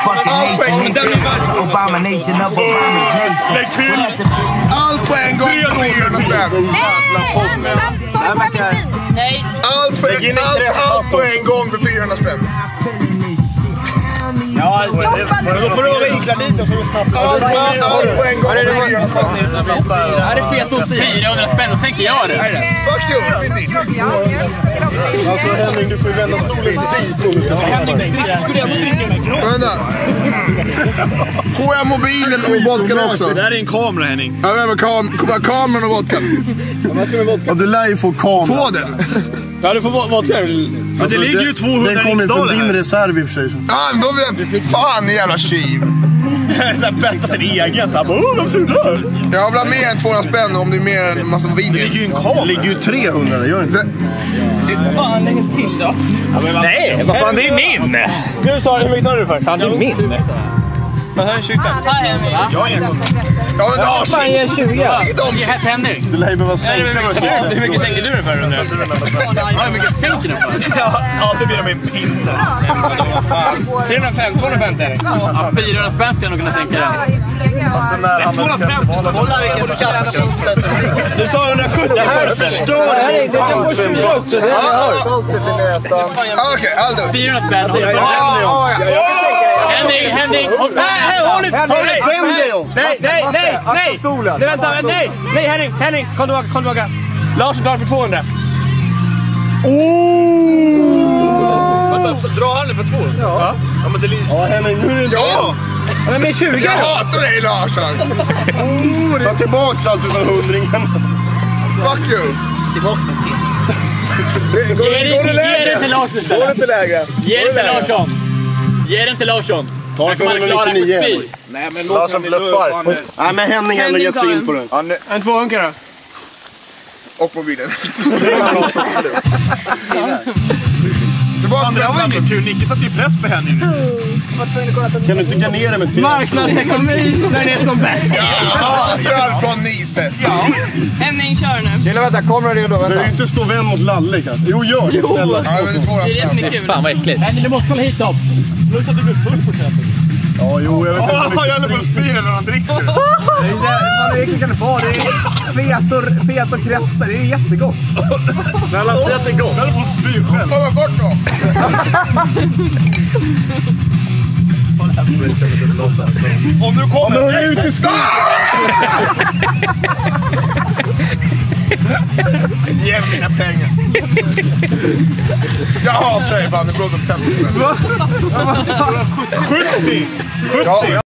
Abomination of abomination. Lägg till! Allt på en gång för 400 spänn. Nej. Allt på en gång för 400 spänn. Ja, då får du vinkla dit och så är det snabbt. Allt på en gång för 400 spänn. Är det fetost 400 spänn och sen kan jag det. Fuck you, det blir dyrt. Alltså Henning, du får ju vända stolen dit om du ska säga det. Vänta. Får jag mobilen och vodkan också? Det där är en kamera, Henning. Ja, men kameran och vodkan. Ja, du lär ju få kameran. Få den. Ja, du får vodka. Men det ligger ju 200 den kommer riksdaler från din reserv i och för sig. Då vill fan jävla tjuv. Såhär betta sin egen, såhär bara de surar. Jag vill ha mer än 200 spänn om det är mer än en massa vin. Det ligger ju en kamera. Det ligger ju 300, det gör inte. Fan, lägg till då. Nej, vad fan, det är min! Du sa hur mycket tar du för? Fan, det är min. Vad har du 20? Här är vi. Jag har ingen. Ja, men Fan, jag är 20. de Henning. Du lär ju behöva sänka mig. Hur mycket sänker du den för? Hur mycket sänker du för? Ja, det blir de en pinne. 350, 250 är det. Ja, 400 spänn ska jag nog kunna sänka den. 250. Kolla vilken skattkista. Du sa 170. Det här förstår du. Okej, Aldo. 400 spänn. Henning, håll ut! Nej! Vänta, nej, Henning, kom tillbaka. Lars tar för 200. Vänta, så dra han för 200? Ja. Ja, men det Ja, Henning, nu är det... Ja! men med 20 Jag hatar dig, Larsson! Ta tillbaks allt utan 100-ringen. Fuck you! Ge det till Larsson istället. Går det inte lägre? Ge det till Larsson. Ge den till Larsson. Ta det för 199. Nej, men Larsson bluffar. Nej, men Henning har ändå gett sig in på den. En 200 då. Och mobilen. Tillbaka till Det var inget kul. Nicke satt ju press på Henning nu. Kan du inte garnera med till? Marknadsekonomi när det är som bäst. Ja, gör från Nises. Ja. Henning, kör nu. Chilla, vänta. Kameran redo. Du är ju inte stå vän mot Lalle kanske. Jo, gör det. Snälla. Ja, men det är svåra. Det är det som är kul. Fan, vad äckligt. Nej, du måste kolla hit upp. Plus att du blir full på köpet. Ja, jo, jag vet inte. Jag håller på att spira när han dricker. Man är kan få det är fet och kräftor, det är jättegott. Snälla, säg att det är gott. Jag håller på att spy själv. Kom bort då! Om du kommer... Men hon är ute i skogen! Ge mina pengar. Jag hatar dig, fan. Det brådde 50 spänn. 70! 70! Ja.